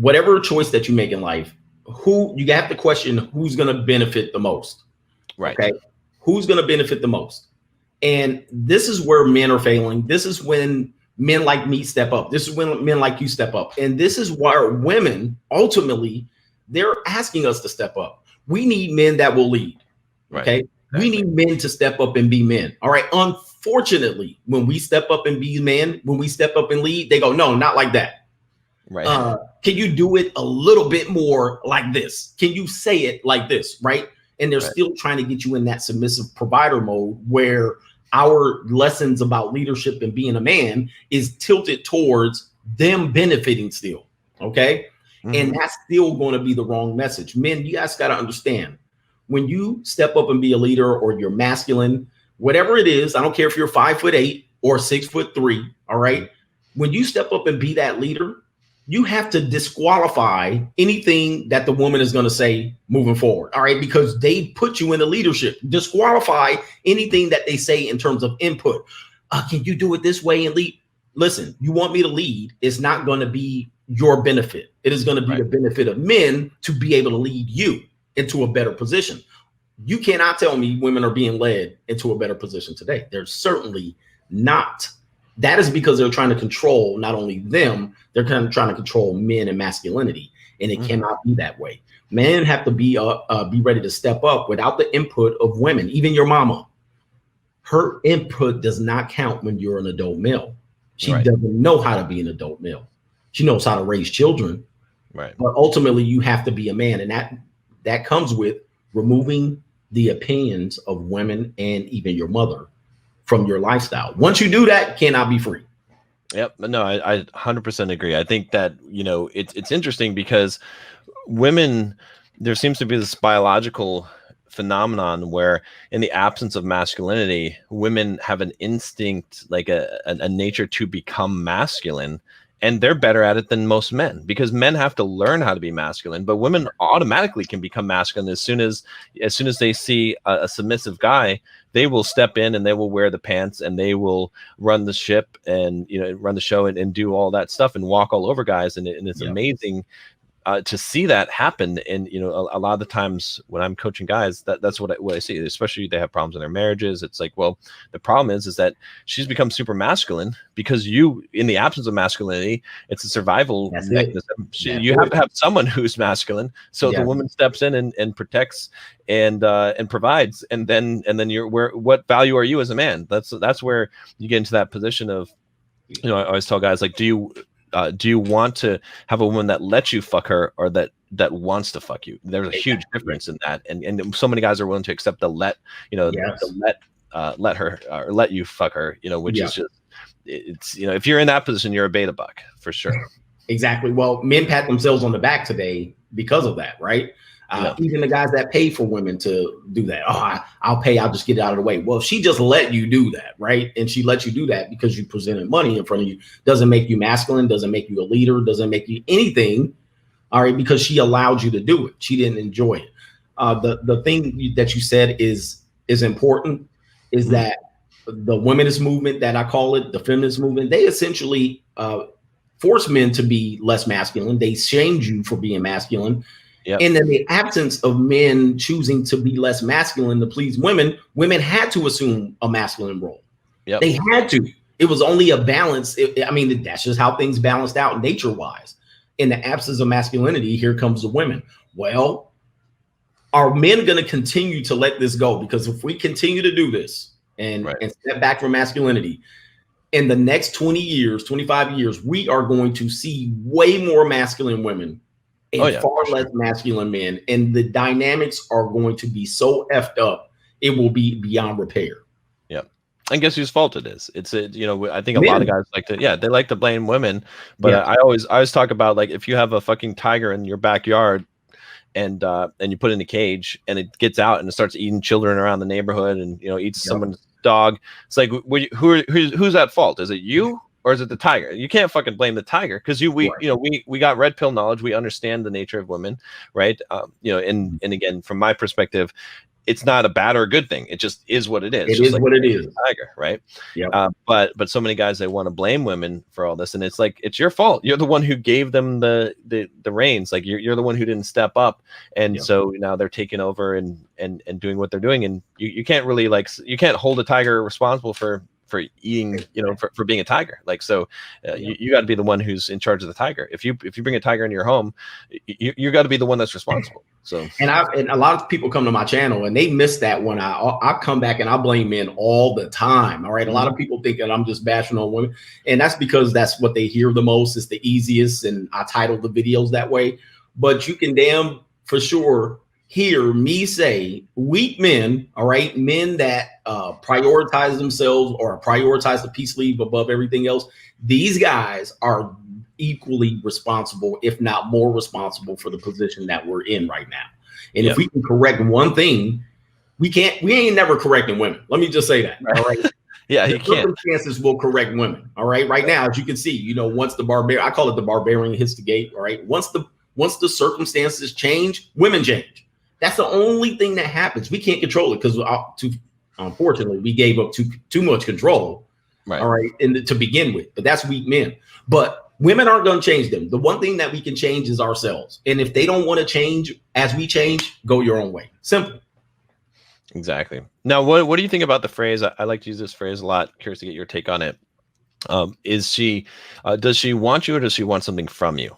whatever choice that you make in life, who you have to question who's going to benefit the most. Right. Okay. Who's going to benefit the most? And this is where men are failing. This is when men like me step up. This is when men like you step up. And this is why women ultimately, they're asking us to step up. We need men that will lead. Okay. Right. We need men to step up and be men. All right. Unfortunately, when we step up and be men, when we step up and lead, they go, no, not like that. Right. Can you do it a little bit more like this? Can you say it like this? Right. And they're still trying to get you in that submissive provider mode where our lessons about leadership and being a man is tilted towards them benefiting still. Okay. And that's still going to be the wrong message. Men, you guys got to understand, when you step up and be a leader or you're masculine, whatever it is, I don't care if you're 5'8" or 6'3". All right. When you step up and be that leader, you have to disqualify anything that the woman is going to say moving forward. All right. Because they put you in the leadership. Disqualify anything that they say in terms of input. Can you do it this way and lead? Listen, you want me to lead. It's not going to be your benefit. It is going to be the benefit of men to be able to lead you into a better position. You cannot tell me women are being led into a better position today. They're certainly not. That is because they're trying to control not only them, they're kind of trying to control men and masculinity. And it cannot be that way. Men have to be ready to step up without the input of women, even your mama. Her input does not count when you're an adult male. She doesn't know how to be an adult male. She knows how to raise children. Right. But ultimately, you have to be a man. And that comes with removing the opinions of women and even your mother from your lifestyle. Once you do that, you cannot be free. Yep. No, I 100% agree. I think that, it's interesting because women, there seems to be this biological phenomenon where in the absence of masculinity, women have an instinct, like a nature to become masculine. And they're better at it than most men because men have to learn how to be masculine, but women automatically can become masculine as soon as they see a submissive guy. They will step in and they will wear the pants and they will run the ship and run the show and do all that stuff and walk all over guys. And it's amazing to see that happen. And a lot of the times when I'm coaching guys, that's what I see. Especially they have problems in their marriages. It's like, well, the problem is that she's become super masculine because in the absence of masculinity, it's a survival mechanism. You have to have someone who's masculine, so the woman steps in and protects and provides, and then what value are you as a man? That's where you get into that position of, I always tell guys, like, do you want to have a woman that lets you fuck her or that wants to fuck you? There's a huge difference in that. And so many guys are willing to accept the let her or let you fuck her, which is just, it's, if you're in that position, you're a beta buck for sure. Exactly. Well, men pat themselves on the back today because of that, right? Even the guys that pay for women to do that. Oh, I'll pay. I'll just get it out of the way. Well, if she just let you do that, right? And she let you do that because you presented money in front of you. Doesn't make you masculine. Doesn't make you a leader. Doesn't make you anything. All right, because she allowed you to do it. She didn't enjoy it. The thing that you said is important. Is that the womenist movement that I call it, the feminist movement? They essentially force men to be less masculine. They shamed you for being masculine. Yep. And in the absence of men choosing to be less masculine to please women, women had to assume a masculine role. Yep. They had to. It was only a balance. That's just how things balanced out nature-wise. In the absence of masculinity, here comes the women. Well, are men going to continue to let this go? Because if we continue to do this and step back from masculinity, in the next 20 years, 25 years, we are going to see way more masculine women and far less masculine men, and the dynamics are going to be so effed up, it will be beyond repair. Yeah, and guess whose fault it is? It's I think a lot of guys they like to blame women, but I always talk about, like, if you have a fucking tiger in your backyard and you put it in a cage and it gets out and it starts eating children around the neighborhood and eats someone's dog, it's like, who's at fault? Is it you? Or is it the tiger? You can't fucking blame the tiger because we got red pill knowledge. We understand the nature of women, right? And again, from my perspective, it's not a bad or a good thing. It just is what it is. It just is like what it is. Tiger, right? Yeah. But so many guys, they want to blame women for all this, and it's like, it's your fault. You're the one who gave them the reins. Like you're the one who didn't step up, and so now they're taking over and doing what they're doing, and you can't really you can't hold a tiger responsible for eating, for being a tiger. Like, so you got to be the one who's in charge of the tiger. If you bring a tiger into your home, you got to be the one that's responsible. So, and a lot of people come to my channel and they miss that when I come back and I blame men all the time. All right. A lot of people think that I'm just bashing on women, and that's because that's what they hear the most. It's the easiest. And I title the videos that way, but you can damn for sure hear me say weak men, all right, men that prioritize themselves or prioritize the peace leave above everything else. These guys are equally responsible, if not more responsible, for the position that we're in right now. And if we can correct one thing, we ain't never correcting women. Let me just say that. All right. Yeah, you can't. Circumstances will correct women. All right. Right now, as you can see, once the barbarian, I call it the barbarian hits the gate. All right. Once the circumstances change, women change. That's the only thing that happens. We can't control it because unfortunately we gave up too much control. Right. All right. And to begin with, but that's weak men. But women aren't going to change them. The one thing that we can change is ourselves. And if they don't want to change as we change, go your own way. Simple. Exactly. Now, what do you think about the phrase? I like to use this phrase a lot. Curious to get your take on it. Does she want you, or does she want something from you?